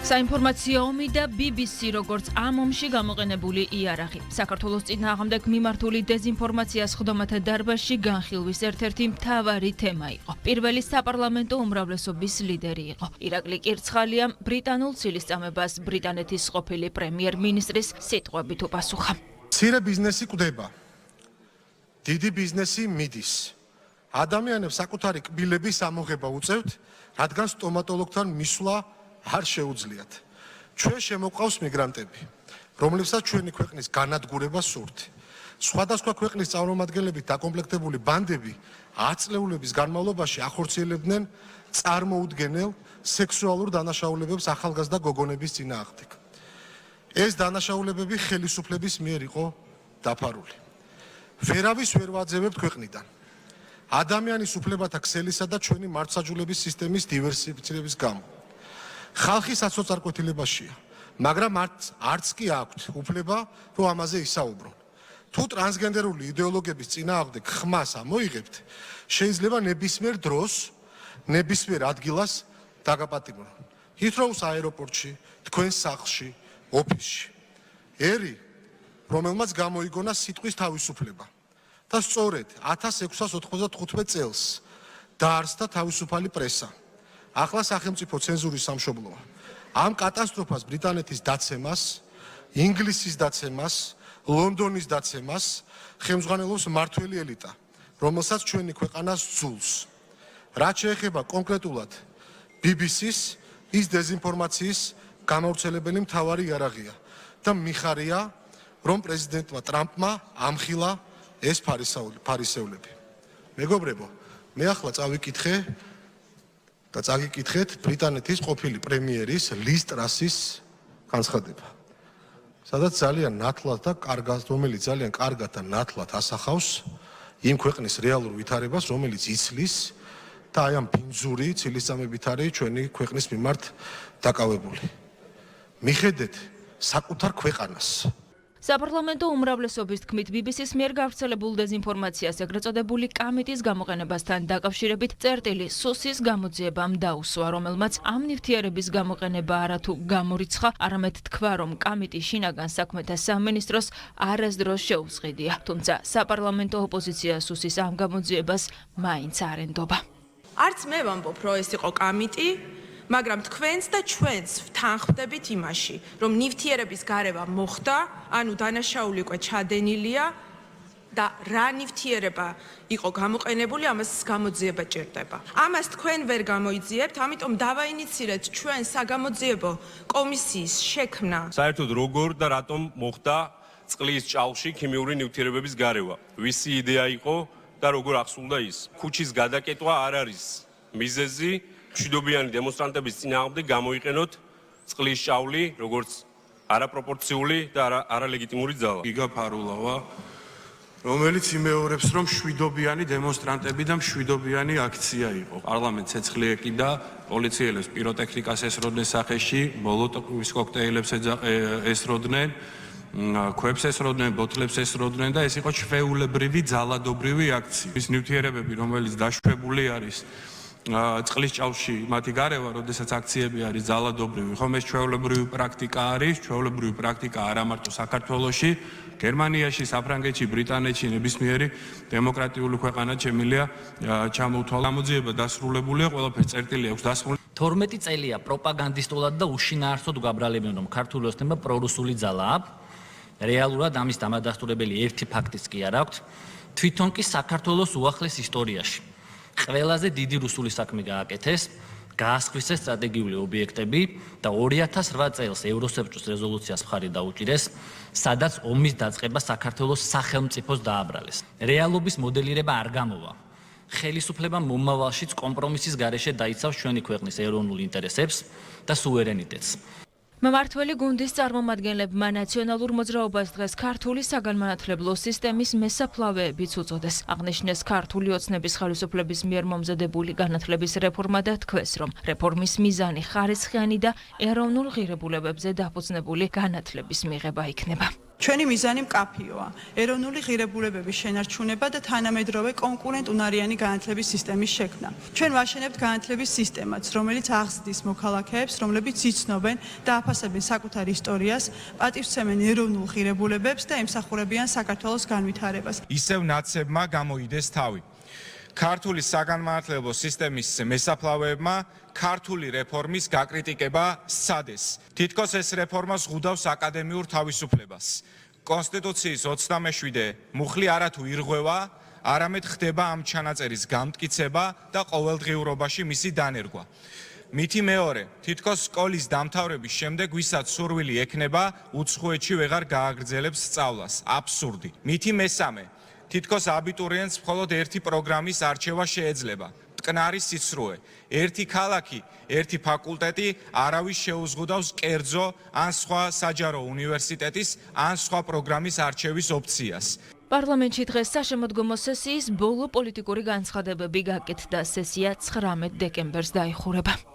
საინფორმაციო ომი და BBC როგორც ამ ომში გამოყენებული იარაღი. საქართველოს წინააღმდეგ მიმართული დეზინფორმაციას ხდომათა დარბაზში განხილვის ერთ-ერთი მთავარი თემა იყო. პირველი საპარლამენტო უმრავლესობის ლიდერი იყო. ირაკლი კირცხალია ბრიტანულ ცილისწამებას ბრიტანეთის ყოფილი პრემიერ-მინისტრის სიტყვებით უპასუხა. მცირე ბიზნესი კვდება. დიდი ბიზნესი მიდის. ადამიანებს საკუთარი კბილების ამოღება უწევთ, რადგან სტომატოლოგთან მისვლა არ შეუძლიათ. ჩვენ შემოყავს მიგრანტები, რომლებსაც ჩვენი ქვეყნის განადგურება სურთ. სხვადასხვა ქვეყნის წარმომადგენლებით დაკომპლექტებული ბანდები 10 წლეულების განმავლობაში ახორციელებდნენ წარმოუდგენელ სექსუალურ დანაშაულებებს ახალგაზრდა გოგონების წინააღმდეგ. ეს დანაშაულებები ხელისუფლების მიერ იყო დაფარული. ვერავის ვერ ვაძევებთ ქვეყნიდან. ადამიანის უფლებათა ქსელისა და ჩვენი მართლმსაჯულების სისტემის დივერსიფიცირების გამო. ხალხი საცოცხლო მაგრამ არც კი აქვთ უფლება, რომ ამაზე ისაუბრონ. თუ ტრანსგენდერული იდეოლოგების წინააღმდეგ ხმას ამოიღებთ, შეიძლება ნებისმიერ დროს, ნებისმიერ ადგილას დაგაპატიმრონ. ჰითროუს აეროპორტში, თქვენს სახლში, ოფისში. ერი, რომელმაც გამოიგონა სიტყვის თავისუფლება და სწორედ 1695 წელს დაარსდა თავისუფალი პრესა. ახლა სახელმწიფო ცენზურის სამშობლოა. ამ კატასტროფას ბრიტანეთის დაცემას, ინგლისის დაცემას, ლონდონის დაცემას ხელმძღვანელობს მმართველი ელიტა, რომელსაც ჩვენი ქვეყანა სძულს. რაც შეეხება კონკრეტულად BBC-ს, ის დეზინფორმაციის გამავრცელებელი მთავარი იარაღია და მიხარია, რომ პრეზიდენტმა ტრამპმა ამხილა ეს ფარისევლები. მეგობრებო, მე ახლა წავიკითხე და წაგიკითხეთ ბრიტანეთის ყოფილი პრემიერის ლის ტრასის განცხადება. სადაც ძალიან ნათლად და კარგად, რომელიც ძალიან კარგად და ნათლად ასახავს იმ ქვეყნის რეალურ ვითარებას, რომელიც იცლის და აი ამ ბინძური ცილისწამებით არის ჩვენი ქვეყნის მიმართ დაკავებული. მიხედეთ საკუთარ ქვეყანას. საპარლამენტო უმრავლესობის თქმით BBC-ს მიერ გავრცელებულ დეზინფორმაციას ეგრეთ წოდებული კამიტის გამოყენებასთან დაკავშირებით წერტილი სუსის გამოძიებამ დაუსვა, რომელმაც ამ ნივთიერების გამოყენება არათუ გამორიცხა, არამედ თქვა, რომ კამიტი შინაგან საქმეთა სამინისტროს არასდროს შეუწყიდია. თუმცა საპარლამენტო ოპოზიცია სუსის ამ გამოძიებას მაინც არ ენდობა. არც მე ვამბობ, რომ ეს იყო კამიტი, მაგრამ თქვენს და ჩვენს ვთანხმდებით იმაში, რომ ნივთიერების გარევა მოხდა, ანუ დანაშაული უკვე ჩადენილია და რა ნივთიერება იყო გამოყენებული, ამას გამოძიება ჭირდება. ამას თქვენ ვერ გამოიძიებთ, ამიტომ დავაინიცირეთ ჩვენ საგამოძიებო კომისიის შექმნა. საერთოდ როგორ და რატომ მოხდა წყლის ჭაუში ქიმიური ნივთიერებების გარევა? ვისი იდეა იყო და როგორ აღსრულდა ის? ქუჩის გადაკეტვა არ არის მიზეზი. მშვიდობიანი დემონსტრანტების წინააღმდეგ გამოიყენოთ წყლის ჭავლი, როგორც არაპროპორციული და არალეგიტიმური ძალა. გიგა ფარულავა, რომელიც იმეორებს, რომ მშვიდობიანი დემონსტრანტები და მშვიდობიანი აქცია იყო. პარლამენტს ეცხლიეკი და პოლიციელებს პიროტექნიკას ესროდნენ სახეში, მოლოტოვის კოქტეილებს ესროდნენ, ქვებს ესროდნენ, ბოთლებს ესროდნენ და ეს იყო ჩვეულებრივი ძალადობრივი აქცია. ის ნივთიერებები, რომელიც დაშვებული არის წყლის ჭაუში მათი გარევა, როდესაც აქციები არის ძალადობრივი, ხომ ეს ჩვეულებრივი პრაქტიკა არის, ჩვეულებრივი პრაქტიკა არა მარტო საქართველოში, გერმანიაში, საფრანგეთში, ბრიტანეთში, ნებისმიერი დემოკრატიული ქვეყანა შემიძლია ჩამოუთვალა. გამოძიება დასრულებულია, ყველაფერი წერტილი აქვს დასმული. 12 წელია პროპაგანდისტულად და უშინაარსოდ გაბრალებენ, რომ ქართული ოცნება პრორუსული ძალაა. რეალურად ამის დამადასტურებელი ერთი ფაქტიც კი არ აქვს. თვითონ კი საქართველოს უახლეს ისტორიაში ყველაზე დიდი რუსული საქმე გააკეთეს, გაასხვისეს სტრატეგიული ობიექტები და 2008 წელს ევროსაბჭოს რეზოლუციას მხარი დაუჭირეს, სადაც ომის დაწყება საქართველოს სახელმწიფოს დააბრალეს. რეალობის მოდელირება არ გამოვა. ხელისუფლება მომავალშიც კომპრომისის გარეშე დაიცავს ჩვენი ქვეყნის ეროვნულ ინტერესებს და სუვერენიტეტს. მმართველი გუნდის წარმომადგენლებმა ნაციონალურ მოძრაობას დღეს ქართული საგანმანათლებლო სისტემის მესაფლავეებიც უწოდეს. აღნიშნეს ქართული ოცნების ხელისუფლების მიერ მომზადებული განათლების რეფორმა და თქვეს, რომ რეფორმის მიზანი ხარისხიანი და ეროვნულ ღირებულებებზე დაფუძნებული განათლების მიღება იქნება. ჩვენი მიზანი მკაფიოა. ეროვნული ღირებულებების შენარჩუნება და თანამედროვე კონკურენტუნარიანი განათლების სისტემის შექმნა. ჩვენ ვაშენებთ განათლების სისტემას, რომელიც აღზრდის მოქალაქეებს, რომლებიც იცნობენ და აფასებენ საკუთარ ისტორიას, პატივცემენ ეროვნულ ღირებულებებს და ემსახურებიან საქართველოს განვითარებას. ისევ ნაცებმა გამოიდეს თავი. ქართული საგანმანათლებლო სისტემის მესაფლავეებმა ქართული რეფორმის გაკრიტიკება სცადეს. თითქოს ეს რეფორმა ზღუდავს აკადემიურ თავისუფლებას. კონსტიტუციის 27 მუხლი არათუ ირღვევა, არამედ ხდება ამ ჩანაწერის გამტკიცება და ყოველდღიურობაში მისი დანერგვა. მითი მეორე, თითქოს სკოლის დამთავრების შემდეგ ვისაც სურვილი ექნება, უცხოეთში ვეღარ გააგრძელებს სწავლას. აბსურდი. მითი მესამე, თითქოს აბიტურიენტს მხოლოდ ერთი პროგრამის არჩევა შეეძლება. მტკნარი სიცრუე. ერთი ქალაქი, ერთი ფაკულტეტი არავის შეუზღუდავს კერძო ან სხვა საჯარო უნივერსიტეტის ან სხვა პროგრამის არჩევის ოფციას. პარლამენტში დღეს საშემოდგომო სესიის ბოლო პოლიტიკური განცხადებები გაკეთდა. სესია 19 დეკემბერს დაიხურება.